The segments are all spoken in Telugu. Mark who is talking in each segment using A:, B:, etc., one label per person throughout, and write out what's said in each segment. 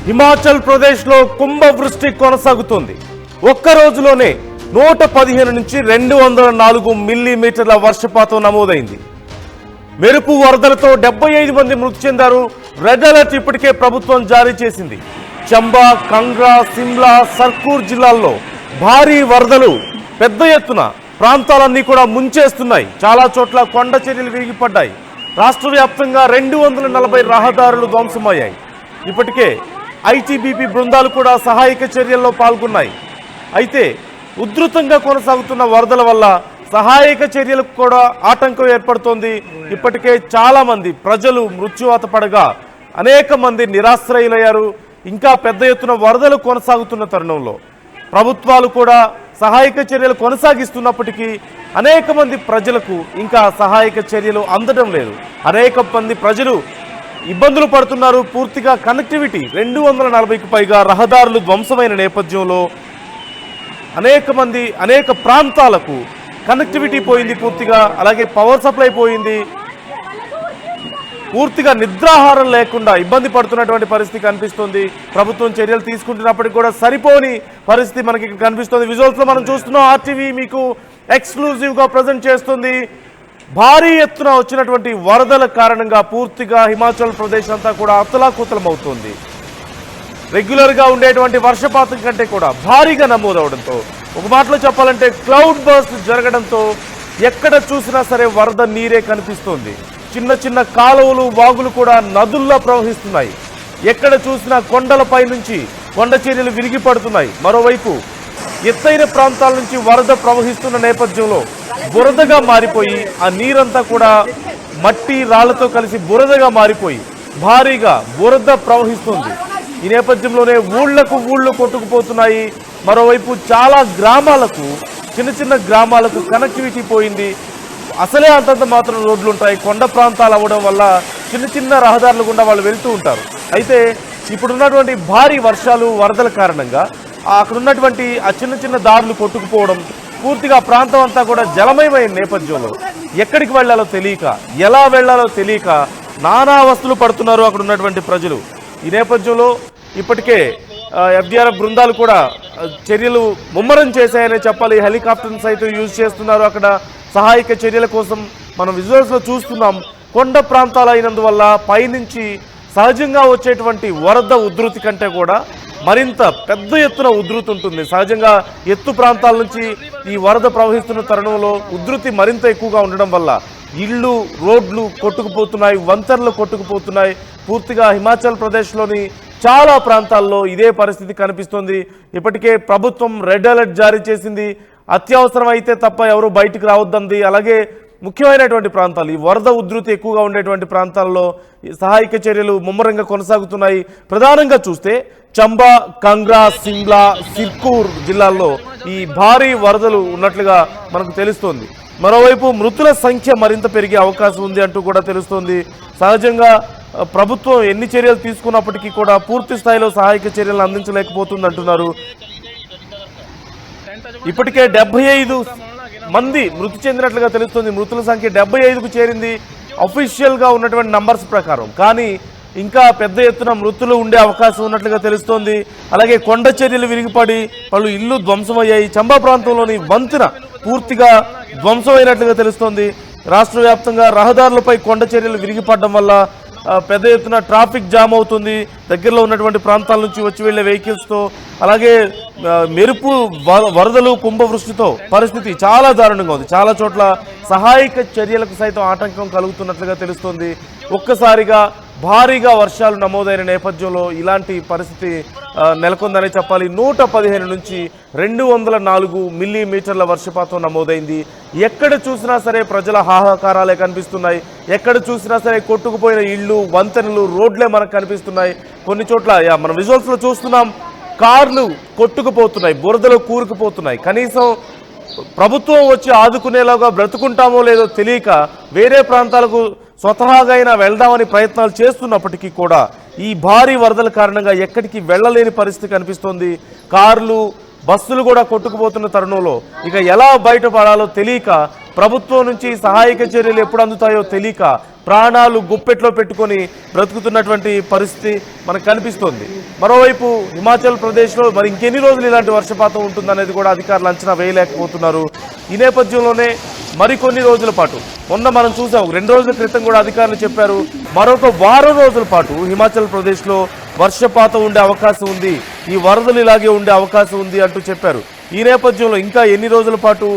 A: హిమాచల్ ప్రదేశ్లో కుంభవృష్టి కొనసాగుతోంది. ఒక్క రోజులోనే 115 నుంచి 204 మిల్లీమీటర్ల వర్షపాతం నమోదైంది. మెరుపు వరదలతో 75 మంది మృతి చెందారు. రెడ్ అలర్ట్ ఇప్పటికే ప్రభుత్వం జారీ చేసింది. చంబా, కంగ్రా, సిమ్లా, సర్కూర్ జిల్లాల్లో భారీ వరదలు పెద్ద ఎత్తున ప్రాంతాలన్నీ కూడా ముంచేస్తున్నాయి. చాలా చోట్ల కొండ చర్యలు విరిగిపడ్డాయి. రాష్ట్ర వ్యాప్తంగా 240 రహదారులు ధ్వంసమయ్యాయి. ఇప్పటికే ఐటీబీపీ బృందాలు కూడా సహాయక చర్యల్లో పాల్గొన్నాయి. అయితే ఉధృతంగా కొనసాగుతున్న వరదల వల్ల సహాయక చర్యలకు కూడా ఆటంకం ఏర్పడుతోంది. ఇప్పటికే చాలా మంది ప్రజలు మృత్యువాత పడగా అనేక మంది నిరాశ్రయులయ్యారు. ఇంకా పెద్ద ఎత్తున వరదలు కొనసాగుతున్న తరుణంలో ప్రభుత్వాలు కూడా సహాయక చర్యలు కొనసాగిస్తున్నప్పటికీ అనేక మంది ప్రజలకు ఇంకా సహాయక చర్యలు అందడం లేదు. అనేక మంది ప్రజలు ఇబ్బందులు పడుతున్నారు. పూర్తిగా కనెక్టివిటీ 240కి పైగా రహదారులు ధ్వంసమైన నేపథ్యంలో అనేక ప్రాంతాలకు కనెక్టివిటీ పోయింది పూర్తిగా. అలాగే పవర్ సప్లై పోయింది. పూర్తిగా నిద్రాహారం లేకుండా ఇబ్బంది పడుతున్నటువంటి పరిస్థితి కనిపిస్తుంది. ప్రభుత్వం చర్యలు తీసుకుంటున్నప్పటికీ కూడా సరిపోని పరిస్థితి మనకి కనిపిస్తుంది. విజువల్స్లో మనం చూస్తున్నాం. ఆర్టీవీ మీకు ఎక్స్క్లూజివ్గా ప్రజెంట్ చేస్తుంది. భారీ ఎత్తున వచ్చినటువంటి వరదల కారణంగా పూర్తిగా హిమాచల్ ప్రదేశ్ అంతా కూడా అతలాకుతలం అవుతుంది. రెగ్యులర్గా ఉండేటువంటి వర్షపాతం కంటే కూడా భారీగా నమోదవడంతో, ఒక మాటలో చెప్పాలంటే క్లౌడ్ బర్స్ట్ జరగడంతో ఎక్కడ చూసినా సరే వరద నీరే కనిపిస్తోంది. చిన్న చిన్న కాలువలు, వాగులు కూడా నదుల్లా ప్రవహిస్తున్నాయి. ఎక్కడ చూసినా కొండలపై నుంచి కొండ చర్యలు విరిగి పడుతున్నాయి. మరోవైపు ఎత్తైన ప్రాంతాల నుంచి వరద ప్రవహిస్తున్న నేపథ్యంలో బురదగా మారిపోయి ఆ నీరంతా కూడా మట్టి రాళ్లతో కలిసి బురదగా మారిపోయి భారీగా బురద ప్రవహిస్తుంది. ఈ నేపథ్యంలోనే ఊళ్ళు కొట్టుకుపోతున్నాయి. మరోవైపు చాలా గ్రామాలకు, చిన్న చిన్న గ్రామాలకు కనెక్టివిటీ పోయింది. అసలే అంతంత మాత్రం రోడ్లు ఉంటాయి. కొండ ప్రాంతాలు అవ్వడం వల్ల చిన్న చిన్న రహదారులు గుండా వాళ్ళు వెళ్తూ ఉంటారు. అయితే ఇప్పుడున్నటువంటి భారీ వర్షాలు, వరదల కారణంగా అక్కడ ఉన్నటువంటి ఆ చిన్న చిన్న దారులు కొట్టుకుపోవడం, పూర్తిగా ప్రాంతం అంతా కూడా జలమయమైన నేపథ్యంలో ఎక్కడికి వెళ్లాలో తెలియక, ఎలా వెళ్లాలో తెలియక నానావస్థలు పడుతున్నారు అక్కడ ఉన్నటువంటి ప్రజలు. ఈ నేపథ్యంలో ఇప్పటికే ఎఫ్డీఆర్ఎఫ్ బృందాలు కూడా చర్యలు ముమ్మరం చేశాయనే చెప్పాలి. హెలికాప్టర్ని సైతం యూజ్ చేస్తున్నారు అక్కడ సహాయక చర్యల కోసం. మనం విజువల్స్లో చూస్తున్నాం. కొండ ప్రాంతాలు అయినందువల్ల పైనుంచి సహజంగా వచ్చేటువంటి వరద ఉధృతి కంటే కూడా మరింత పెద్ద ఎత్తున ఉధృతి ఉంటుంది. సహజంగా ఎత్తు ప్రాంతాల నుంచి ఈ వరద ప్రవహిస్తున్న తరుణంలో ఉధృతి మరింత ఎక్కువగా ఉండడం వల్ల ఇళ్ళు, రోడ్లు కొట్టుకుపోతున్నాయి, వంతెనలు కొట్టుకుపోతున్నాయి. పూర్తిగా హిమాచల్ ప్రదేశ్లోని చాలా ప్రాంతాల్లో ఇదే పరిస్థితి కనిపిస్తోంది. ఇప్పటికే ప్రభుత్వం రెడ్ అలర్ట్ జారీ చేసింది. అత్యవసరం అయితే తప్ప ఎవరు బయటికి రావద్దంది. అలాగే ముఖ్యమైనటువంటి ప్రాంతాలు, ఈ వరద ఉధృతి ఎక్కువగా ఉండేటువంటి ప్రాంతాల్లో సహాయక చర్యలు ముమ్మరంగా కొనసాగుతున్నాయి. ప్రధానంగా చూస్తే చంబా, కంగ్రా, సిమ్లా, సిర్కూర్ జిల్లాల్లో ఈ భారీ వరదలు ఉన్నట్లుగా మనకు తెలుస్తోంది. మరోవైపు మృతుల సంఖ్య మరింత పెరిగే అవకాశం ఉంది అంటూ కూడా తెలుస్తోంది. సహజంగా ప్రభుత్వం ఎన్ని చర్యలు తీసుకున్నప్పటికీ కూడా పూర్తి స్థాయిలో సహాయక చర్యలు అందించలేకపోతుంది అంటున్నారు. ఇప్పటికే 75 మంది మృతి చెందినట్లుగా తెలుస్తుంది. మృతుల సంఖ్య 75కు చేరింది అఫీషియల్గా ఉన్నటువంటి నంబర్స్ ప్రకారం. కానీ ఇంకా పెద్ద ఎత్తున మృతులు ఉండే అవకాశం ఉన్నట్లుగా తెలుస్తోంది. అలాగే కొండ చర్యలు విరిగిపడి పలు ఇళ్లు ధ్వంసమయ్యాయి. చంబా ప్రాంతంలోని వంతెన పూర్తిగా ధ్వంసమైనట్లుగా తెలుస్తోంది. రాష్ట్ర వ్యాప్తంగా రహదారులపై కొండ చర్యలు విరిగిపడడం వల్ల పెద్ద ఎత్తున ట్రాఫిక్ జామ్ అవుతుంది. దగ్గరలో ఉన్నటువంటి ప్రాంతాల నుంచి వచ్చి వెళ్లే వెహికల్స్తో. అలాగే మెరుపు వరదలు, కుంభవృష్టితో పరిస్థితి చాలా దారుణంగా ఉంది. చాలా చోట్ల సహాయక చర్యలకు సైతం ఆటంకం కలుగుతున్నట్లుగా తెలుస్తోంది. ఒక్కసారిగా భారీగా వర్షాలు నమోదైన నేపథ్యంలో ఇలాంటి పరిస్థితి నెలకొందనే చెప్పాలి. 115 నుంచి 204 మిల్లీమీటర్ల వర్షపాతం నమోదైంది. ఎక్కడ చూసినా సరే ప్రజల హాహాకారాలే కనిపిస్తున్నాయి. ఎక్కడ చూసినా సరే కొట్టుకుపోయిన ఇళ్ళు, వంతెనలు, రోడ్లే మనకు కనిపిస్తున్నాయి. కొన్ని చోట్ల మనం విజువల్స్లో చూస్తున్నాం, కార్లు కొట్టుకుపోతున్నాయి, బురదలో కూరుకుపోతున్నాయి. కనీసం ప్రభుత్వం వచ్చి ఆదుకునేలాగా బ్రతుకుంటామో లేదో తెలియక వేరే ప్రాంతాలకు స్వతహాగా వెళ్దామని ప్రయత్నాలు చేస్తున్నప్పటికీ కూడా ఈ భారీ వరదల కారణంగా ఎక్కడికి వెళ్ళలేని పరిస్థితి కనిపిస్తోంది. కార్లు, బస్సులు కూడా కొట్టుకుపోతున్న తరుణంలో ఇక ఎలా బయటపడాలో తెలియక, ప్రభుత్వం నుంచి సహాయక చర్యలు ఎప్పుడు అందుతాయో తెలియక ప్రాణాలు గుప్పెట్లో పెట్టుకొని బ్రతుకుతున్నటువంటి పరిస్థితి మనకు కనిపిస్తోంది. మరోవైపు హిమాచల్ ప్రదేశ్లో మరి ఇంకెన్ని రోజులు ఇలాంటి వర్షపాతం ఉంటుందనేది కూడా అధికారులు అంచనా వేయలేకపోతున్నారు. ఈ నేపథ్యంలోనే మరికొన్ని రోజుల పాటు, మొన్న మనం చూసాం 2 రోజుల క్రితం కూడా అధికారులు చెప్పారు, మరొక వారం రోజుల పాటు హిమాచల్ ప్రదేశ్లో వర్షపాతం ఉండే అవకాశం ఉంది, ఈ వరదలు ఇలాగే ఉండే అవకాశం ఉంది అంటూ చెప్పారు. ఈ నేపథ్యంలో ఇంకా ఎన్ని రోజుల పాటు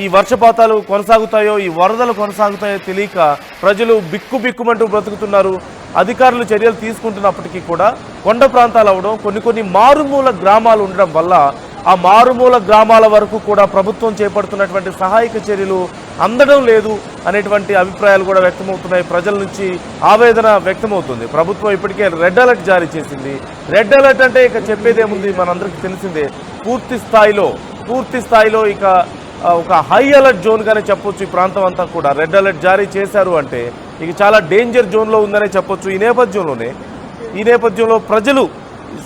A: ఈ వర్షపాతాలు కొనసాగుతాయో, ఈ వరదలు కొనసాగుతాయో తెలియక ప్రజలు బిక్కుమంటూ బ్రతుకుతున్నారు. అధికారులు చర్యలు తీసుకుంటున్నప్పటికీ కూడా కొండ ప్రాంతాలు అవడం, కొన్ని మారుమూల గ్రామాలు ఉండడం వల్ల ఆ మారుమూల గ్రామాల వరకు కూడా ప్రభుత్వం చేపడుతున్నటువంటి సహాయక చర్యలు అందడం లేదు అనేటువంటి అభిప్రాయాలు కూడా వ్యక్తమవుతున్నాయి. ప్రజల నుంచి ఆవేదన వ్యక్తమవుతుంది. ప్రభుత్వం ఇప్పటికే రెడ్ అలర్ట్ జారీ చేసింది. రెడ్ అలర్ట్ అంటే ఇక చెప్పేదేముంది, మనందరికీ తెలిసిందే. పూర్తి స్థాయిలో ఇక ఒక హై అలర్ట్ జోన్గానే చెప్పొచ్చు. ఈ ప్రాంతం అంతా కూడా రెడ్ అలర్ట్ జారీ చేశారు అంటే ఇక చాలా డేంజర్ జోన్లో ఉందనే చెప్పొచ్చు. ఈ నేపథ్యంలో ప్రజలు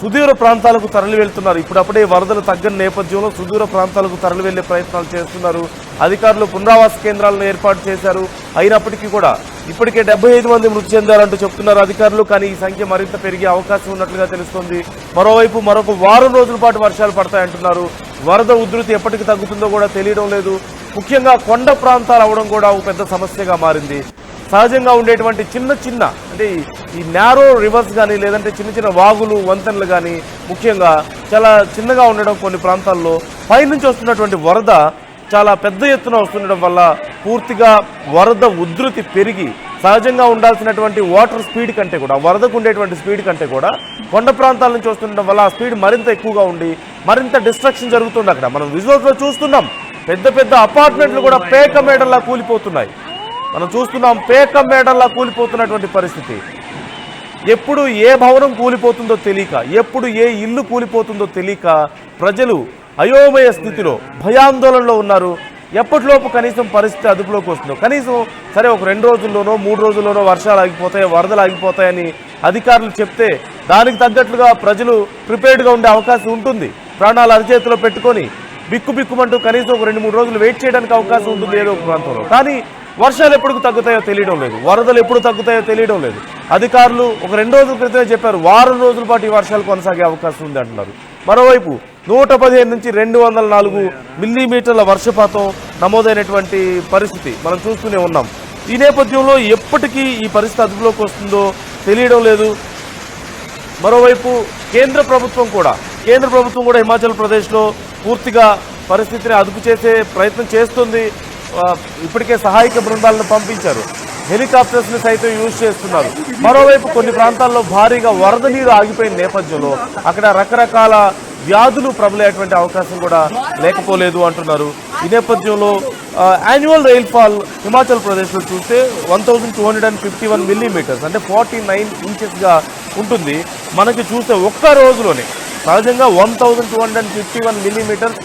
A: సుదూర ప్రాంతాలకు తరలి వెళ్తున్నారు. ఇప్పుడప్పుడే వరదలు తగ్గని నేపథ్యంలో సుదూర ప్రాంతాలకు తరలి వెళ్లే ప్రయత్నాలు చేస్తున్నారు. అధికారులు పునరావాస కేంద్రాలను ఏర్పాటు చేశారు. అయినప్పటికీ కూడా ఇప్పటికే 75 మంది మృతి చెందారంటూ చెప్తున్నారు అధికారులు. కానీ ఈ సంఖ్య మరింత పెరిగే అవకాశం ఉన్నట్లుగా తెలుస్తోంది. మరోవైపు మరొక వారం రోజుల పాటు వర్షాలు పడతాయంటున్నారు. వరద ఉధృతి ఎప్పటికి తగ్గుతుందో కూడా తెలియడం లేదు. ముఖ్యంగా కొండ ప్రాంతాలు అవడం కూడా ఒక పెద్ద సమస్యగా మారింది. సహజంగా ఉండేటువంటి చిన్న అంటే ఈ నారో రివర్స్ కానీ, లేదంటే చిన్న వాగులు, వంతెనలు కానీ ముఖ్యంగా చాలా చిన్నగా ఉండడం, కొన్ని ప్రాంతాల్లో పైనుంచి వస్తున్నటువంటి వరద చాలా పెద్ద ఎత్తున వస్తుండడం వల్ల పూర్తిగా వరద ఉధృతి పెరిగి సహజంగా ఉండాల్సినటువంటి వాటర్ స్పీడ్ కంటే కూడా, వరదకు ఉండేటువంటి స్పీడ్ కంటే కూడా కొండ ప్రాంతాల నుంచి వస్తుండడం వల్ల ఆ స్పీడ్ మరింత ఎక్కువగా ఉండి మరింత డిస్ట్రక్షన్ జరుగుతుంది. అక్కడ మనం విజువల్స్లో చూస్తున్నాం, పెద్ద అపార్ట్మెంట్లు కూడా పేక మేడల్లా కూలిపోతున్నాయి. మనం చూస్తున్నాం, పేక మేడల్లా కూలిపోతున్నటువంటి పరిస్థితి. ఎప్పుడు ఏ భవనం కూలిపోతుందో తెలియక, ఎప్పుడు ఏ ఇల్లు కూలిపోతుందో తెలియక ప్రజలు అయోమయ స్థితిలో, భయాందోళనలో ఉన్నారు. ఎప్పటిలోపు కనీసం పరిస్థితి అదుపులోకి వస్తుందో, కనీసం సరే ఒక 2 రోజుల్లోనో 3 రోజుల్లోనో వర్షాలు ఆగిపోతాయి, వరదలు ఆగిపోతాయని అధికారులు చెప్తే దానికి తగ్గట్లుగా ప్రజలు ప్రిపేర్డ్గా ఉండే అవకాశం ఉంటుంది. ప్రాణాలు అరిచేతిలో పెట్టుకొని బిక్కుమంటూ కనీసం ఒక 2-3 రోజులు వెయిట్ చేయడానికి అవకాశం ఉంటుంది ఏదో ఒక ప్రాంతంలో. కానీ వర్షాలు ఎప్పుడు తగ్గుతాయో తెలియడం లేదు, వరదలు ఎప్పుడు తగ్గుతాయో తెలియడం లేదు. అధికారులు ఒక 2 రోజుల క్రితమే చెప్పారు, వారం రోజుల పాటు ఈ వర్షాలు కొనసాగే అవకాశం ఉంది అంటున్నారు. మరోవైపు 115 నుంచి 204 మిల్లీమీటర్ల వర్షపాతం నమోదైనటువంటి పరిస్థితి మనం చూస్తూనే ఉన్నాం. ఈ నేపథ్యంలో ఎప్పటికీ ఈ పరిస్థితి అదుపులోకి వస్తుందో తెలియడం లేదు. మరోవైపు కేంద్ర ప్రభుత్వం కూడా హిమాచల్ ప్రదేశ్లో పూర్తిగా పరిస్థితిని అదుపు చేసే ప్రయత్నం చేస్తుంది. ఇప్పటికే సహాయక బృందాలను పంపించారు, హెలికాప్టర్స్ని సైతం యూజ్ చేస్తున్నారు. మరోవైపు కొన్ని ప్రాంతాల్లో భారీగా వరద నీరు ఆగిపోయిన నేపథ్యంలో అక్కడ రకరకాల వ్యాధులు ప్రబలేటువంటి అవకాశం కూడా లేకపోలేదు అంటున్నారు. ఈ నేపథ్యంలో యాన్యువల్ రెయిన్ఫాల్ హిమాచల్ ప్రదేశ్లో చూస్తే 1251 మిల్లీమీటర్స్ అంటే 49 ఇంచెస్గా ఉంటుంది. మనకి చూస్తే ఒక్క రోజులోనే సహజంగా 1251 మిల్లీమీటర్స్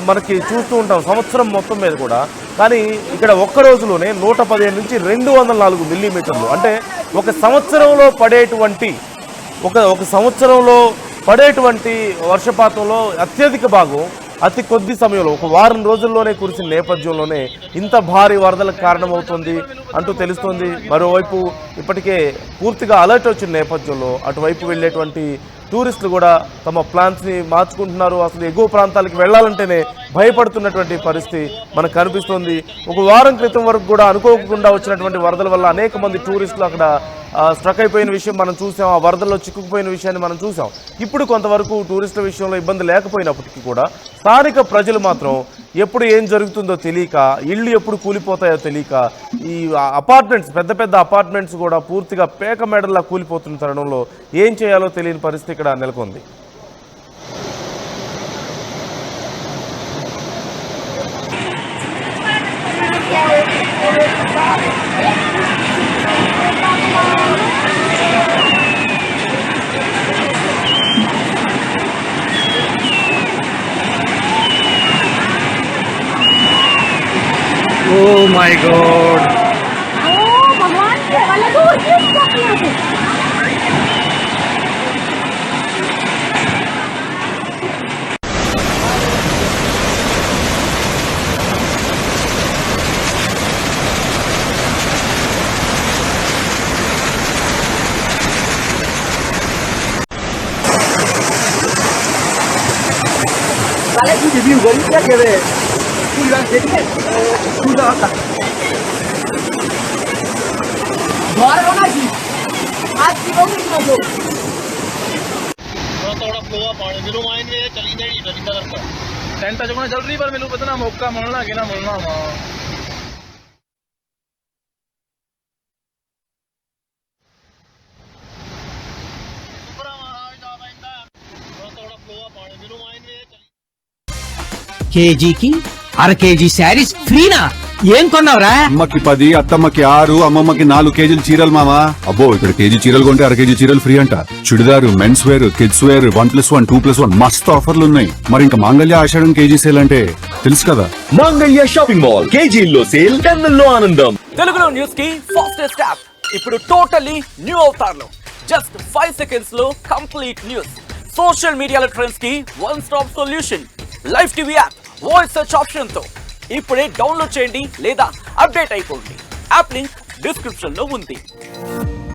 A: మనకి చూస్తూ ఉంటాం సంవత్సరం మొత్తం మీద కూడా. కానీ ఇక్కడ ఒక్క రోజులోనే 115 నుంచి 204 మిల్లీమీటర్లు అంటే ఒక సంవత్సరంలో పడేటువంటి వర్షపాతంలో అత్యధిక భాగం అతి కొద్ది సమయంలో ఒక వారం రోజుల్లోనే కురిసిన నేపథ్యంలోనే ఇంత భారీ వరదలకు కారణమవుతుంది అంటూ తెలుస్తోంది. మరోవైపు ఇప్పటికే పూర్తిగా అలర్ట్ వచ్చిన నేపథ్యంలో అటువైపు వెళ్ళేటువంటి టూరిస్టులు కూడా తమ ప్లాన్స్ని మార్చుకుంటున్నారు. అసలు ఎగువ ప్రాంతాలకు వెళ్లాలంటేనే భయపడుతున్నటువంటి పరిస్థితి మనకు కనిపిస్తోంది. ఒక వారం క్రితం వరకు కూడా అనుకోకుండా వచ్చినటువంటి వరదల వల్ల అనేక మంది టూరిస్టులు అక్కడ స్ట్రక్ అయిపోయిన విషయం మనం చూసాం, ఆ వరదల్లో చిక్కుకుపోయిన విషయాన్ని మనం చూసాం. ఇప్పుడు కొంతవరకు టూరిస్టుల విషయంలో ఇబ్బంది లేకపోయినప్పటికీ కూడా స్థానిక ప్రజలు మాత్రం ఎప్పుడు ఏం జరుగుతుందో తెలియక, ఇళ్ళు ఎప్పుడు కూలిపోతాయో తెలియక ఈ అపార్ట్మెంట్స్, పెద్ద అపార్ట్మెంట్స్ కూడా పూర్తిగా పేక మేడల్లా కూలిపోతున్న తరుణంలో ఏం చేయాలో తెలియని పరిస్థితి ఇక్కడ నెలకొంది.
B: Oh my God!
C: Oh, भगवान के वाला दूर क्यों निकला है?
D: Viu, vamos ver que é. Cuidado, cuidado. Bora, Ronaldinho. Aqui vamos de novo.
B: थोड़ा फ्लो आ पानी मिलो माइन में चली नहीं करता टेंट जो चल रही पर मिलो पता मौका मिलना कि ना मिलना थोड़ा फ्लो आ पानी मिलो माइन में
E: కేజీకి అర కేజీ శారీస్ ఫ్రీనా ఏం కొన్నావురా?
F: అమ్మకి 10, అత్తమ్మకి 6, అమ్మమ్మకి 4 కేజీలు చీరలు మామా. అబ్బో ఇక్కడ కేజీ చీరలు కొంటే అర కేజీ చీరలు ఫ్రీ అంట. Churidar, men's wear, kids wear 1+1, 2+1 మస్తు ఆఫర్లు ఉన్నాయి. మరి ఇంకా మాంగళ్య ఆషాఢం కేజీ సేల్ అంటే తెలుసు కదా.
G: మంగళ్య షాపింగ్ మాల్ కేజీల్లో సేల్ టన్నుల్లో ఆనందం.
H: తెలుగులో న్యూస్ కి ఫాస్టెస్ట్ యాప్ ఇప్పుడు టోటల్లీ న్యూ అవతార్లో జస్ట్ 5 సెకండ్స్ లో కంప్లీట్ న్యూస్. సోషల్ మీడియాలో ట్రెండ్స్ కి one stop solution. Live TV app voice search option తో ఇప్పుడే డౌన్లోడ్ చేయండి లేదా అప్డేట్ అయిపోండి. యాప్ లింక్ డిస్క్రిప్షన్ లో ఉంది.